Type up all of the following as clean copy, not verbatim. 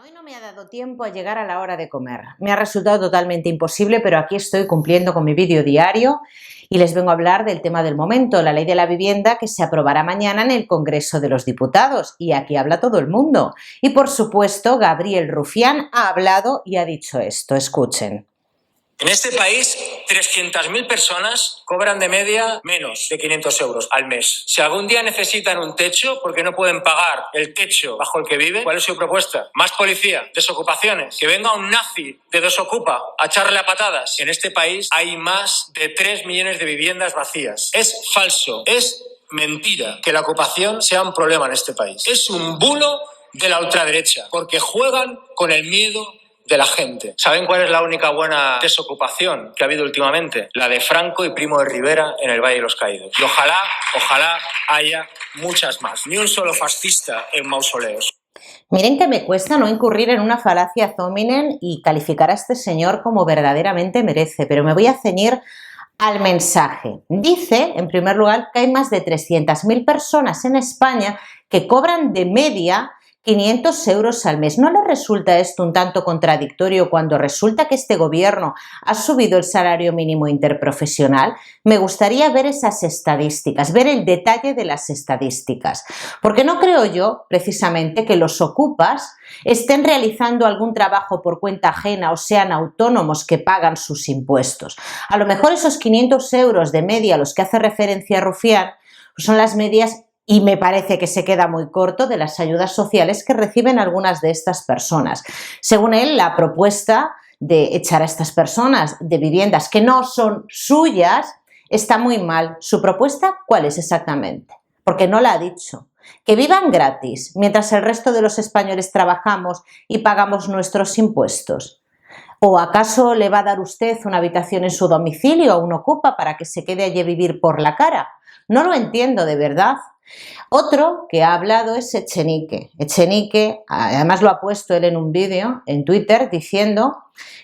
Hoy no me ha dado tiempo a llegar a la hora de comer. Me ha resultado totalmente imposible, pero aquí estoy cumpliendo con mi vídeo diario y les vengo a hablar del tema del momento, la ley de la vivienda que se aprobará mañana en el Congreso de los Diputados. Y aquí habla todo el mundo. Y por supuesto, Gabriel Rufián ha hablado y ha dicho esto. Escuchen. En este país, 300.000 personas cobran de media menos de 500 euros al mes. Si algún día necesitan un techo porque no pueden pagar el techo bajo el que viven, ¿cuál es su propuesta? ¿Más policía? ¿Desocupaciones? ¿Que venga un nazi de Desocupa a echarle a patadas? En este país hay más de 3 millones de viviendas vacías. Es falso, es mentira que la ocupación sea un problema en este país. Es un bulo de la ultraderecha, porque juegan con el miedo de la gente. ¿Saben cuál es la única buena desocupación que ha habido últimamente? La de Franco y Primo de Rivera en el Valle de los Caídos. Y ojalá haya muchas más. Ni un solo fascista en mausoleos. Miren que me cuesta no incurrir en una falacia ad hominem y calificar a este señor como verdaderamente merece, pero me voy a ceñir al mensaje. Dice, en primer lugar, que hay más de 300.000 personas en España que cobran de media 500 euros al mes. ¿No le resulta esto un tanto contradictorio cuando resulta que este gobierno ha subido el salario mínimo interprofesional? Me gustaría ver esas estadísticas, ver el detalle de las estadísticas, porque no creo yo, precisamente, que los ocupas estén realizando algún trabajo por cuenta ajena o sean autónomos que pagan sus impuestos. A lo mejor esos 500 euros de media a los que hace referencia Rufián pues son las medias. Y me parece que se queda muy corto de las ayudas sociales que reciben algunas de estas personas. Según él, la propuesta de echar a estas personas de viviendas que no son suyas está muy mal. ¿Su propuesta cuál es exactamente? Porque no la ha dicho. Que vivan gratis, mientras el resto de los españoles trabajamos y pagamos nuestros impuestos. ¿O acaso le va a dar usted una habitación en su domicilio a un ocupa para que se quede allí a vivir por la cara? No lo entiendo de verdad. Otro que ha hablado es Echenique. Echenique, además lo ha puesto él en un vídeo en Twitter diciendo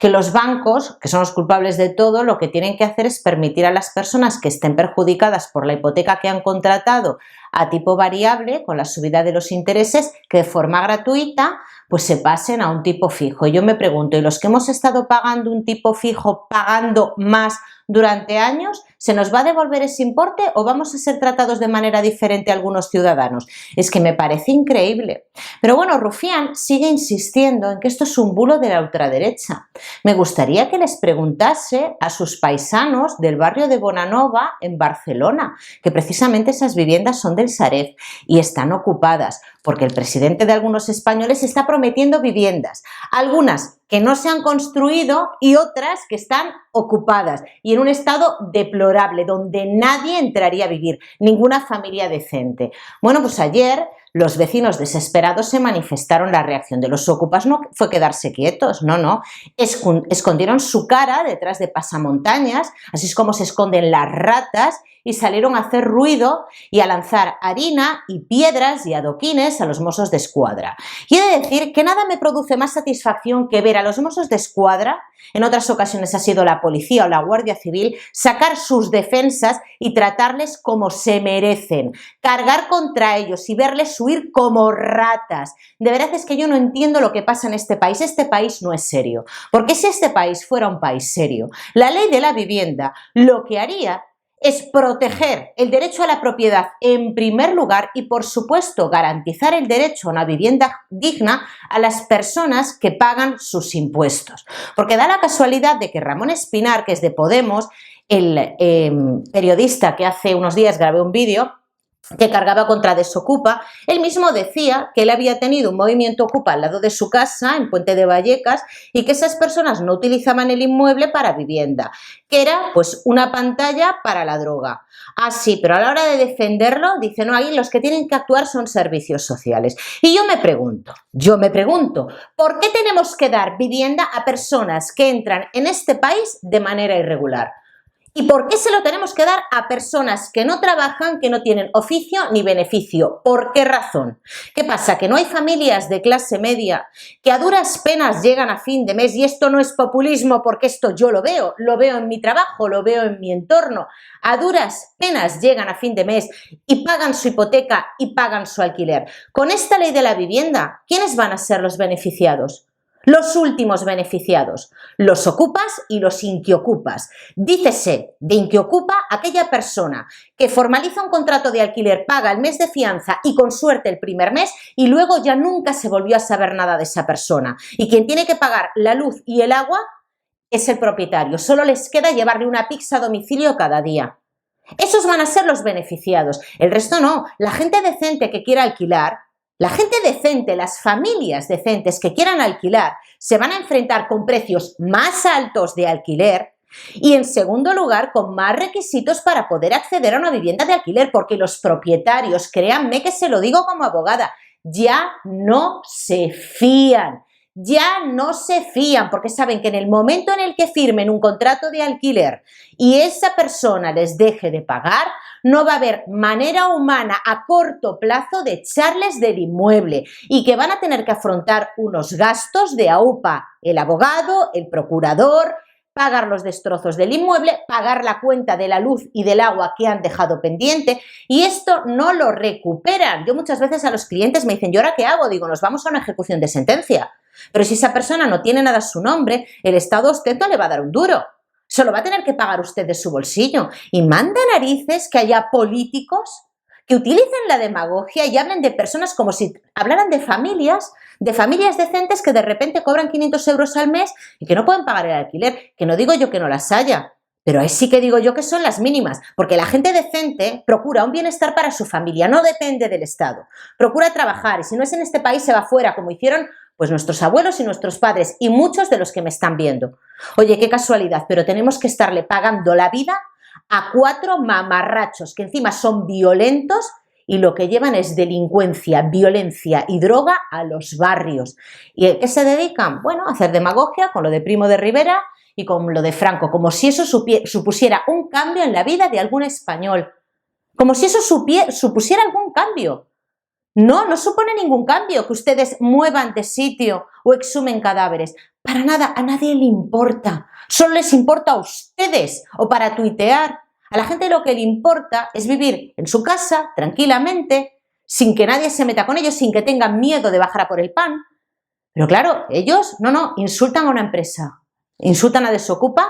que los bancos, que son los culpables de todo, lo que tienen que hacer es permitir a las personas que estén perjudicadas por la hipoteca que han contratado a tipo variable con la subida de los intereses, que de forma gratuita pues se pasen a un tipo fijo. Y yo me pregunto, ¿y los que hemos estado pagando un tipo fijo, pagando más durante años, se nos va a devolver ese importe o vamos a ser tratados de manera diferente a algunos ciudadanos? Es que me parece increíble. Pero bueno, Rufián sigue insistiendo en que esto es un bulo de la ultraderecha. Me gustaría que les preguntase a sus paisanos del barrio de Bonanova en Barcelona, que precisamente esas viviendas son del Sareb y están ocupadas, porque el presidente de algunos españoles está prometiendo viviendas, algunas que no se han construido y otras que están ocupadas y en un estado deplorable, donde nadie entraría a vivir, ninguna familia decente. Bueno, pues ayer los vecinos desesperados se manifestaron. La reacción de los ocupas no fue quedarse quietos, no, escondieron su cara detrás de pasamontañas, así es como se esconden las ratas, y salieron a hacer ruido y a lanzar harina y piedras y adoquines a los Mossos d'Esquadra. Y he de decir que nada me produce más satisfacción que ver a los Mossos d'Esquadra, en otras ocasiones ha sido la policía o la Guardia Civil, sacar sus defensas y tratarles como se merecen, cargar contra ellos y verles huir como ratas. De verdad es que yo no entiendo lo que pasa en este país. Este país no es serio, porque si este país fuera un país serio, la ley de la vivienda lo que haría es proteger el derecho a la propiedad en primer lugar y, por supuesto, garantizar el derecho a una vivienda digna a las personas que pagan sus impuestos. Porque da la casualidad de que Ramón Espinar, que es de Podemos, el periodista que hace unos días grabé un vídeo que cargaba contra Desocupa, él mismo decía que él había tenido un movimiento Ocupa al lado de su casa, en Puente de Vallecas, y que esas personas no utilizaban el inmueble para vivienda, que era pues una pantalla para la droga. Ah, sí, pero a la hora de defenderlo, dice, no, ahí los que tienen que actuar son servicios sociales. Y yo me pregunto, ¿por qué tenemos que dar vivienda a personas que entran en este país de manera irregular? ¿Y por qué se lo tenemos que dar a personas que no trabajan, que no tienen oficio ni beneficio? ¿Por qué razón? ¿Qué pasa? ¿Que no hay familias de clase media que a duras penas llegan a fin de mes? Y esto no es populismo, porque esto yo lo veo en mi trabajo, lo veo en mi entorno. A duras penas llegan a fin de mes y pagan su hipoteca y pagan su alquiler. Con esta ley de la vivienda, ¿quiénes van a ser los beneficiados? Los últimos beneficiados, los ocupas y los inquiocupas. Dícese de inquiocupa aquella persona que formaliza un contrato de alquiler, paga el mes de fianza y con suerte el primer mes y luego ya nunca se volvió a saber nada de esa persona. Y quien tiene que pagar la luz y el agua es el propietario. Solo les queda llevarle una pizza a domicilio cada día. Esos van a ser los beneficiados. El resto no. La gente decente que quiera alquilar, la gente decente, las familias decentes que quieran alquilar, se van a enfrentar con precios más altos de alquiler y, en segundo lugar, con más requisitos para poder acceder a una vivienda de alquiler, porque los propietarios, créanme que se lo digo como abogada, ya no se fían. Ya no se fían porque saben que en el momento en el que firmen un contrato de alquiler y esa persona les deje de pagar, no va a haber manera humana a corto plazo de echarles del inmueble y que van a tener que afrontar unos gastos de AUPA, el abogado, el procurador, pagar los destrozos del inmueble, pagar la cuenta de la luz y del agua que han dejado pendiente y esto no lo recuperan. Yo muchas veces a los clientes me dicen, ¿y ahora qué hago? Digo, nos vamos a una ejecución de sentencia. Pero si esa persona no tiene nada a su nombre, el Estado a usted no le va a dar un duro. Se lo va a tener que pagar usted de su bolsillo. Y manda narices que haya políticos que utilicen la demagogia y hablen de personas como si hablaran de familias decentes que de repente cobran 500 euros al mes y que no pueden pagar el alquiler. Que no digo yo que no las haya, pero ahí sí que digo yo que son las mínimas, porque la gente decente procura un bienestar para su familia, no depende del Estado. Procura trabajar y si no es en este país se va fuera, como hicieron pues nuestros abuelos y nuestros padres y muchos de los que me están viendo. Oye, qué casualidad, pero tenemos que estarle pagando la vida a 4 mamarrachos que encima son violentos y lo que llevan es delincuencia, violencia y droga a los barrios. ¿Y a qué se dedican? Bueno, a hacer demagogia con lo de Primo de Rivera y con lo de Franco, como si eso supusiera un cambio en la vida de algún español. Como si eso supusiera algún cambio. No, no supone ningún cambio que ustedes muevan de sitio o exhumen cadáveres. Para nada, a nadie le importa. Solo les importa a ustedes o para tuitear. A la gente lo que le importa es vivir en su casa, tranquilamente, sin que nadie se meta con ellos, sin que tengan miedo de bajar a por el pan. Pero claro, ellos, no, insultan a una empresa. Insultan a Desokupa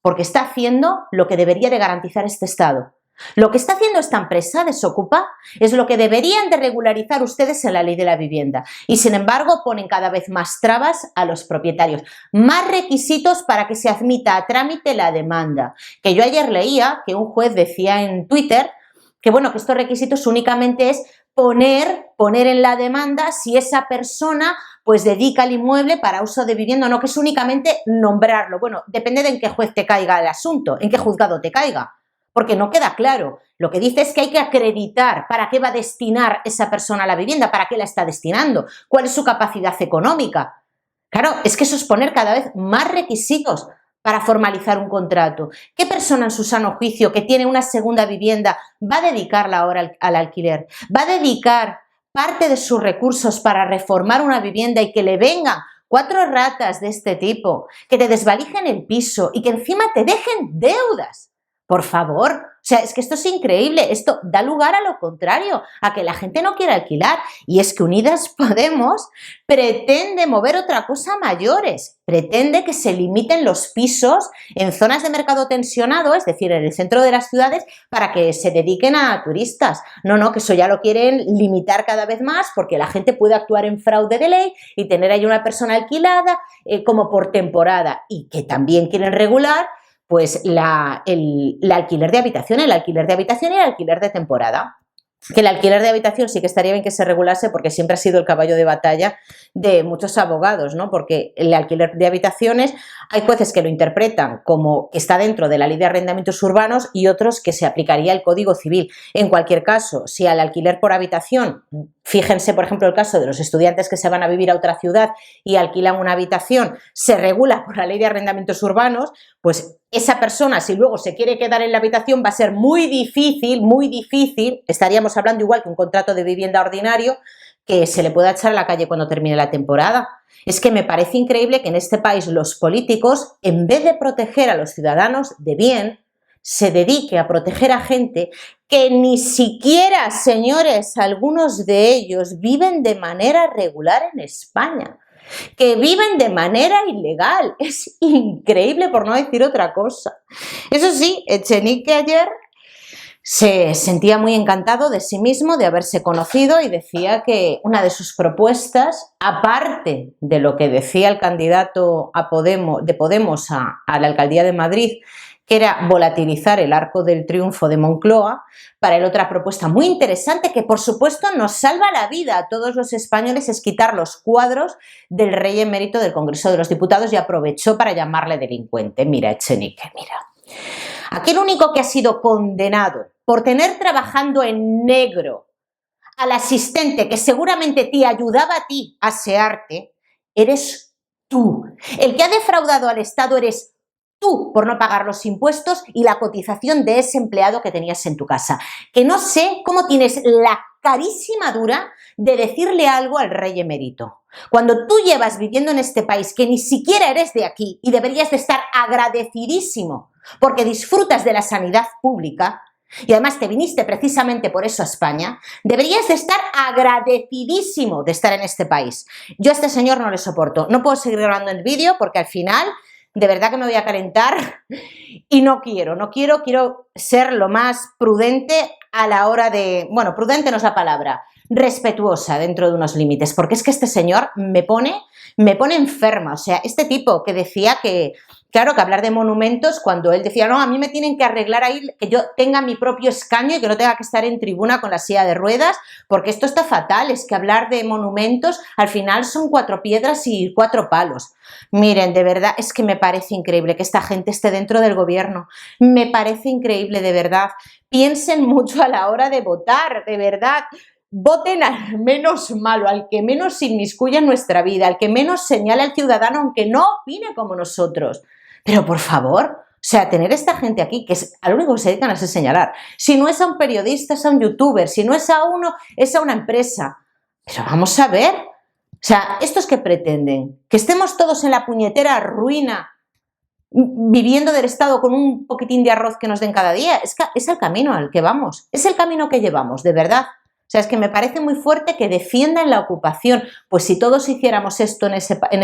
porque está haciendo lo que debería de garantizar este Estado. Lo que está haciendo esta empresa, Desokupa, es lo que deberían de regularizar ustedes en la ley de la vivienda y, sin embargo, ponen cada vez más trabas a los propietarios, más requisitos para que se admita a trámite la demanda. Que yo ayer leía que un juez decía en Twitter que, bueno, que estos requisitos únicamente es poner en la demanda si esa persona pues dedica el inmueble para uso de vivienda o no, que es únicamente nombrarlo. Bueno, depende de en qué juez te caiga el asunto, en qué juzgado te caiga. Porque no queda claro. Lo que dice es que hay que acreditar para qué va a destinar esa persona a la vivienda, para qué la está destinando, cuál es su capacidad económica. Claro, es que eso es poner cada vez más requisitos para formalizar un contrato. ¿Qué persona en su sano juicio que tiene una segunda vivienda va a dedicarla ahora al alquiler? ¿Va a dedicar parte de sus recursos para reformar una vivienda y que le vengan 4 ratas de este tipo, que te desvalijen el piso y que encima te dejen deudas? Por favor, o sea, es que esto es increíble, esto da lugar a lo contrario, a que la gente no quiera alquilar. Y es que Unidas Podemos pretende mover otra cosa a mayores, pretende que se limiten los pisos en zonas de mercado tensionado, es decir, en el centro de las ciudades, para que se dediquen a turistas. No, que eso ya lo quieren limitar cada vez más porque la gente puede actuar en fraude de ley y tener ahí una persona alquilada como por temporada y que también quieren regular pues el alquiler de habitación, el alquiler de habitación y el alquiler de temporada. Que el alquiler de habitación sí que estaría bien que se regulase porque siempre ha sido el caballo de batalla de muchos abogados, ¿no? Porque el alquiler de habitaciones hay jueces que lo interpretan como que está dentro de la ley de arrendamientos urbanos y otros que se aplicaría el Código Civil. En cualquier caso, si al alquiler por habitación Fíjense, por ejemplo, el caso de los estudiantes que se van a vivir a otra ciudad y alquilan una habitación, se regula por la ley de arrendamientos urbanos, pues esa persona, si luego se quiere quedar en la habitación, va a ser muy difícil, estaríamos hablando igual que un contrato de vivienda ordinario, que se le pueda echar a la calle cuando termine la temporada. Es que me parece increíble que en este país los políticos, en vez de proteger a los ciudadanos de bien, se dedique a proteger a gente que ni siquiera, señores, algunos de ellos viven de manera regular en España, que viven de manera ilegal. Es increíble, por no decir otra cosa. Eso sí, Echenique ayer se sentía muy encantado de sí mismo, de haberse conocido, y decía que una de sus propuestas, aparte de lo que decía el candidato de Podemos a la alcaldía de Madrid, que era volatilizar el Arco del Triunfo de Moncloa, para él otra propuesta muy interesante que por supuesto nos salva la vida a todos los españoles, es quitar los cuadros del rey emérito del Congreso de los Diputados, y aprovechó para llamarle delincuente. Mira, Echenique, mira. Aquí el único que ha sido condenado por tener trabajando en negro al asistente que seguramente te ayudaba a ti a asearte, eres tú. El que ha defraudado al Estado eres tú por no pagar los impuestos y la cotización de ese empleado que tenías en tu casa. Que no sé cómo tienes la carísima dura de decirle algo al rey emérito. Cuando tú llevas viviendo en este país que ni siquiera eres de aquí y deberías de estar agradecidísimo porque disfrutas de la sanidad pública y además te viniste precisamente por eso a España, deberías de estar agradecidísimo de estar en este país. Yo a este señor no le soporto. No puedo seguir grabando el vídeo porque al final de verdad que me voy a calentar y quiero ser lo más prudente a la hora de, bueno, prudente no es la palabra, respetuosa dentro de unos límites, porque es que este señor me pone enferma. O sea, este tipo que decía que, claro, que hablar de monumentos, cuando él decía, no, a mí me tienen que arreglar ahí, que yo tenga mi propio escaño y que no tenga que estar en tribuna con la silla de ruedas, porque esto está fatal. Es que hablar de monumentos al final son 4 piedras y 4 palos. Miren, de verdad, es que me parece increíble que esta gente esté dentro del gobierno. Me parece increíble, de verdad. Piensen mucho a la hora de votar, de verdad. Voten al menos malo, al que menos se inmiscuya en nuestra vida, al que menos señale al ciudadano, aunque no opine como nosotros. Pero por favor, o sea, tener esta gente aquí, que es a lo único que se dedican a señalar. Si no es a un periodista, es a un youtuber. Si no es a uno, es a una empresa. Pero vamos a ver. O sea, ¿estos qué pretenden? ¿Que estemos todos en la puñetera ruina, viviendo del Estado con un poquitín de arroz que nos den cada día? Es el camino al que vamos. Es el camino que llevamos, de verdad. O sea, es que me parece muy fuerte que defiendan la ocupación. Pues si todos hiciéramos esto en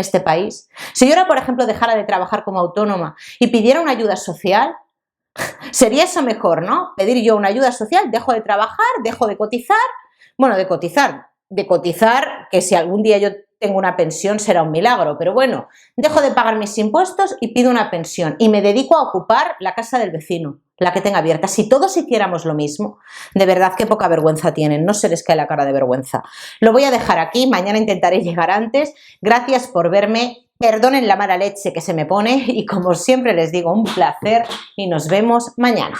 este país, si yo ahora, por ejemplo, dejara de trabajar como autónoma y pidiera una ayuda social, sería eso mejor, ¿no? Pedir yo una ayuda social, dejo de trabajar, dejo de cotizar. Bueno, de cotizar, que si algún día yo tengo una pensión será un milagro, pero bueno, dejo de pagar mis impuestos y pido una pensión y me dedico a ocupar la casa del vecino, la que tenga abierta. Si todos hiciéramos lo mismo, de verdad qué poca vergüenza tienen, no se les cae la cara de vergüenza. Lo voy a dejar aquí, mañana intentaré llegar antes. Gracias por verme, perdonen la mala leche que se me pone y como siempre les digo, un placer y nos vemos mañana.